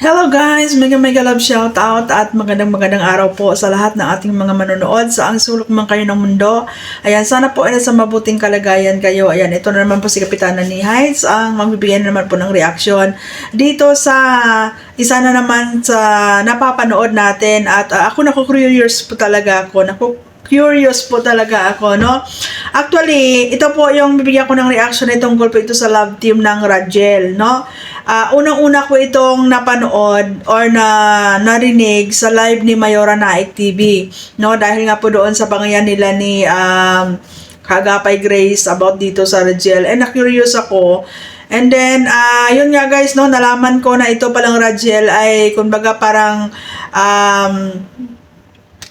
Hello guys! Mega love shout out at magandang araw po sa lahat ng ating mga manonood sa ang sulok man kayo ng mundo. Ayan, sana po ay nasa mabuting kalagayan kayo. Ayan, ito na naman po si Kapitana ni Heights ang magbibigay na naman po ng reaction dito sa isa na naman sa napapanood natin at ako curious po talaga ako. Curious po talaga ako, no? Actually, ito po yung bibigyan ko ng reaction na tungkol po ito sa love team ng Rajel, no? Unang-una ko itong napanood or narinig sa live ni Mayora Naik TV, no? Dahil nga po doon sa pangayan nila ni Kagapay Grace about dito sa Rajel. And na-curious ako. And then, yun nga guys, no? Nalaman ko na ito palang Rajel ay, kumbaga parang,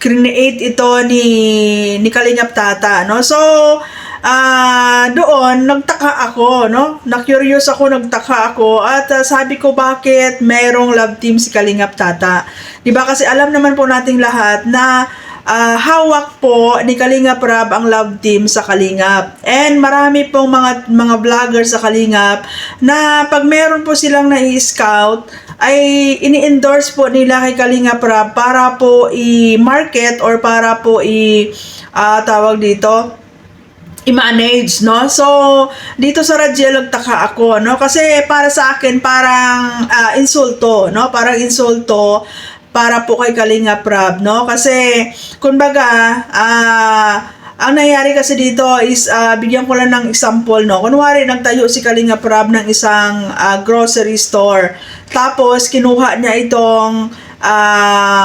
create ito ni Kalingap Tata, no? So, doon nagtaka ako, no? Na-curious ako, nagtaka ako at sabi ko bakit merong love team si Kalingap Tata. 'Di ba? Kasi alam naman po nating lahat na hawak po ni Kalingap Rab ang love team sa Kalingap. And marami pong mga vlogger sa Kalingap na pag meron po silang nai-scout ay ini-endorse po nila kay Kalingap Rab para po i-market or para po tawag dito, i-manage, no? So, dito sa Rajel, nagtaka ako, no? Kasi para sa akin, parang insulto, no? Parang insulto para po kay Kalingap Rab, no? Kasi, kumbaga, ang nangyari kasi dito is, bigyan ko lang ng example, no? Kunwari, nagtayo si Kalingap Rab ng isang grocery store. Tapos, kinuha niya itong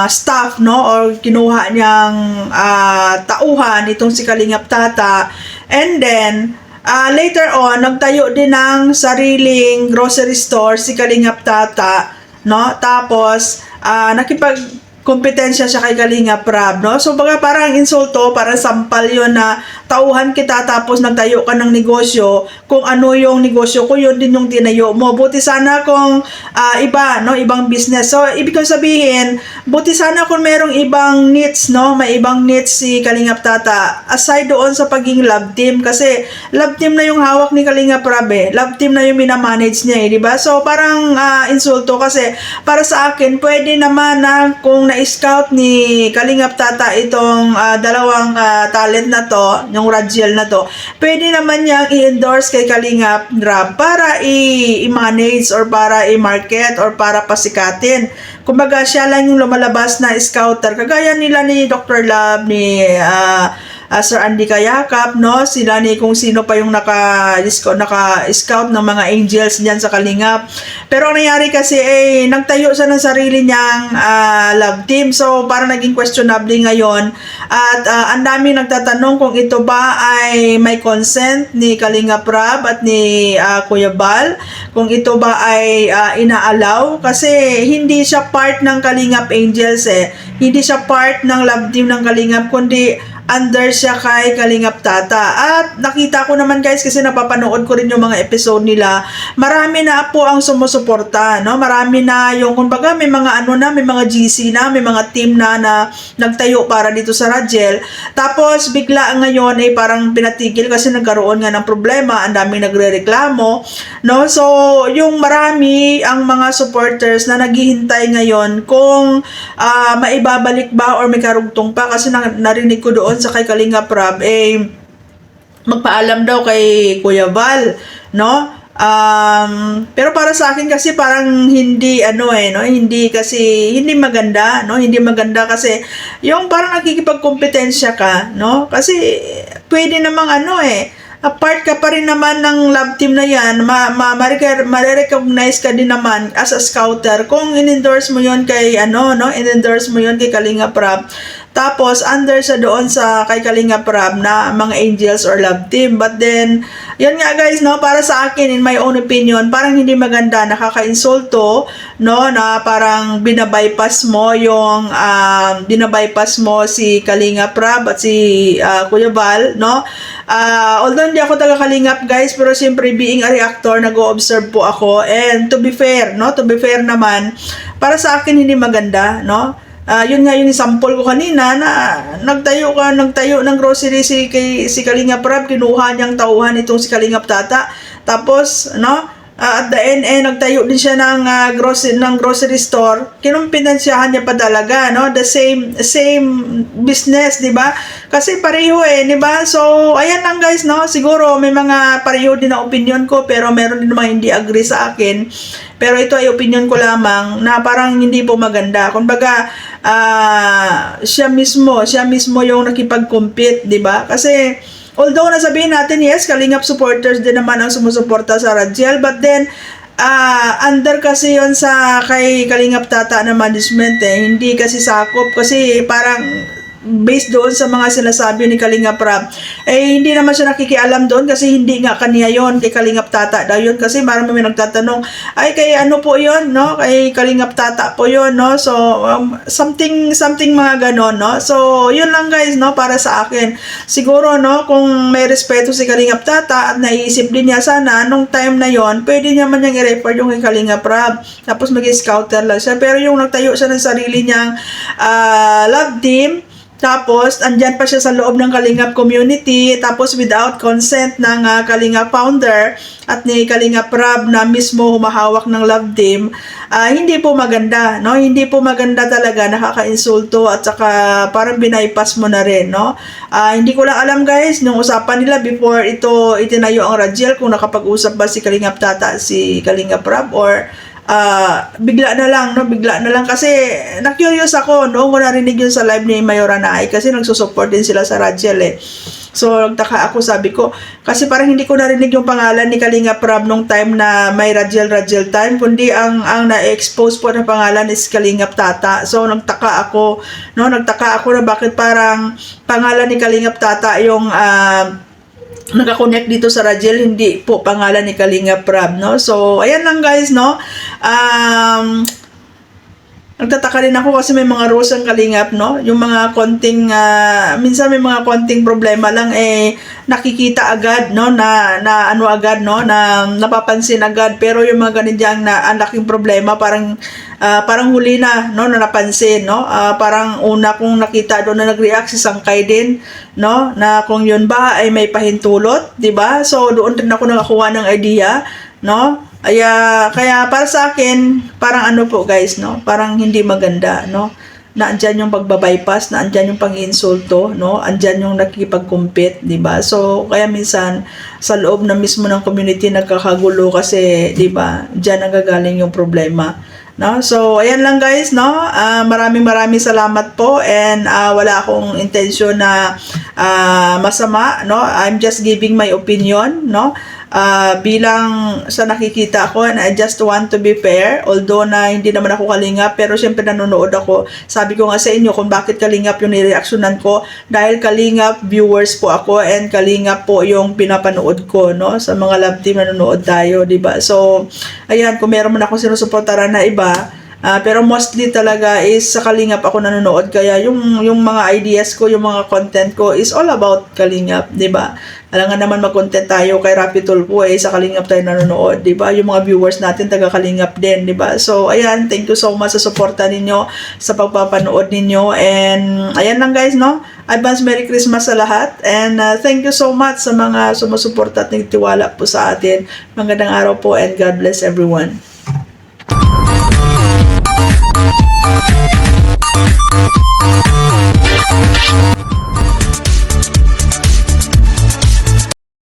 staff, no? Or kinuha niyang tauhan itong si Kalingap Tata. And then, later on, nagtayo din ng sariling grocery store si Kalingap Tata, no? Tapos, nakipagkompetensya siya kay Kalingap Rab, no? So, baga parang insulto, parang sampal yun na tauhan kita tapos nagtayo ka ng negosyo. Kung ano yung negosyo ko, yun din yung tinayo mo. Buti sana kung iba, no? Ibang business. So, ibig kong sabihin, buti sana kung merong ibang needs, no? May ibang needs si Kalingap Tata. Aside doon sa pagiging love team. Kasi, love team na yung hawak ni Kalingap Rab, eh. Love team na yung minamanage niya, eh. Diba? So, parang insulto kasi para sa akin, pwede naman na kung na-scout ni Kalingap Tata itong dalawang talent na to, yung Rajel na to, pwede naman niyang i-endorse kay Kalingap Rab para i-manage or para i-market or para pasikatin. Kumbaga, siya lang yung lumalabas na scouter. Kagaya nila ni Dr. Love, ni Sir Andy Kayakap, no? Sila ni kung sino pa yung naka-scout ng mga angels diyan sa Kalingap. Pero ang nangyari kasi nagtayo siya ng sarili niyang love team. So, parang naging questionable ngayon. At ang daming nagtatanong kung ito ba ay may consent ni Kalingap Rab at ni Kuya Bal. Kung ito ba ay ina-allow. Kasi hindi siya part ng Kalingap Angels, eh. Hindi siya part ng love team ng Kalingap, kundi under siya kay Kalingap Tata. At nakita ko naman guys, kasi napapanood ko rin yung mga episode nila, marami na po ang sumusuporta, no? Marami na yung, kumbaga, may mga may mga GC na, may mga team na nagtayo para dito sa Rajel. Tapos bigla ngayon ay parang pinatigil kasi nagkaroon nga ng problema, ang daming nagrereklamo, no? So, yung marami ang mga supporters na naghihintay ngayon kung maibabalik ba or may karugtong pa, kasi narinig ko doon sa kay Kalingap Rab, magpaalam daw kay Kuya Val, no? Pero para sa akin kasi parang hindi no? Hindi maganda, no? Hindi maganda kasi yung parang nakikipagkompetensya ka, no? Kasi pwede namang part ka pa rin naman ng love team na yan, ma-recognize ka din naman as a scouter kung in-endorse mo yon kay in-endorse mo yon kay Kalingap Rab. Tapos, under sa doon sa kay Kalingap Rab na mga angels or love team. But then, yun nga guys, no, para sa akin, in my own opinion, parang hindi maganda, nakaka-insulto, no, na parang binabypass mo si Kalingap Rab at si Kuya Val, no. Although hindi ako taga-Kalingap guys, pero siyempre being a reactor, nag-o-observe po ako. And to be fair, no, naman, para sa akin hindi maganda, no. Yun nga yung sample ko kanina na nagtayo ng grocery si Kalingap Rab, kinuha niyang tauhan itong si Kalingap Tata. Tapos, no, at the end nagtayo din siya ng grocery store. Kinumpidensyahan niya pa talaga, no? The same business, 'di ba? Kasi pareho di ba? So ayan lang guys, no? Siguro may mga pareho din na opinion ko, pero meron din mga hindi agree sa akin. Pero ito ay opinion ko lamang na parang hindi po maganda. Kumbaga, siya mismo yung nakipag-compete, 'di ba? Kasi although nasabihin natin, yes, Kalingap supporters din naman ang sumusuporta sa Radiel, but then, under kasi yon sa kay Kalingap Tata na management hindi kasi sakop, kasi parang based doon sa mga sinasabi ni Kalingap Rab, hindi naman siya nakikialam doon kasi hindi nga kaniya yon, kay Kalingap Tata daw yun. Kasi marami may nagtatanong, ay kay ano po yon, no? Kay Kalingap Tata po yon, no? So something mga ganon, no? So yun lang guys, no, para sa akin. Siguro, no, kung may respeto si Kalingap Tata at naiisip din niya, sana nung time na yon pwede niya man niyang i-refer yung kay Kalingap Rab, tapos mag-scouter lang siya. Pero yung nagtayo siya ng sarili niyang love team, tapos, andyan pa siya sa loob ng Kalingap community, tapos without consent ng Kalingap founder at ni Kalingap Rab na mismo humahawak ng love team, hindi po maganda, no? Hindi po maganda talaga, nakaka-insulto at saka parang binaypass mo na rin, no? Hindi ko lang alam guys, nung usapan nila before ito itinayo ang Radiel, kung nakapag-usap ba si Kalingap Tata, si Kalingap Rab, or bigla na lang kasi na-curious ako noong ko narinig yun sa live ni Mayora Naay, kasi nagsusupport din sila sa Radiel So nagtaka ako, sabi ko kasi parang hindi ko narinig yung pangalan ni Kalingap Rab nung time na may Radiel time, kundi ang na-expose po na pangalan is Kalingap Tata. So nagtaka ako na bakit parang pangalan ni Kalingap Tata yung nakakonect dito sa Radiel, hindi po pangalan ni Kalingap Rab, no? So ayan lang guys, no? Nagtataka rin ako kasi may mga rules ang Kalingap, no? Yung mga konting, minsan may mga konting problema lang, nakikita agad, no? Na ano agad, no? Na napapansin agad. Pero yung mga ganyan na ang laking problema, parang huli na, no? Na napansin, no? Parang una kong nakita doon na nag-react si Sangkay din, no? Na kung yun ba ay may pahintulot, di ba? So doon din ako nakakuha ng idea, no? Kaya para sa akin, parang ano po guys, no? Parang hindi maganda, no? Na andyan yung pagbabypass, na andyan yung pang-insulto, no? Andyan yung nakikipag-compete, di ba? So, kaya minsan, sa loob na mismo ng community nagkakagulo kasi, di ba? Diyan nagagaling yung problema. No? So, ayan lang guys, no? Maraming salamat po, and wala akong intention na masama, no? I'm just giving my opinion, no? Bilang sa nakikita ko, and I just want to be fair, although na hindi naman ako Kalingap, pero syempre nanonood ako. Sabi ko nga sa inyo kung bakit Kalingap yung nireaksyonan ko, dahil Kalingap viewers po ako, and Kalingap po yung pinapanood ko, no? Sa mga love team nanonood tayo, diba? So ayan, kung meron man ako sinusuportaran na iba, pero mostly talaga is sa Kalingap ako nanonood, kaya yung mga ideas ko, yung mga content ko is all about Kalingap, 'di ba? Alam nga naman mag-content tayo kay Rapi Tulfo, sa Kalingap tayo nanonood, 'di ba? Yung mga viewers natin taga Kalingap din, 'di ba? So ayan, thank you so much sa suporta ninyo, sa pagpapanood ninyo, and ayan lang guys, no? Advance Merry Christmas sa lahat, and thank you so much sa mga sumusuporta at nagtiwala po sa atin. Magandang araw po, and God bless everyone.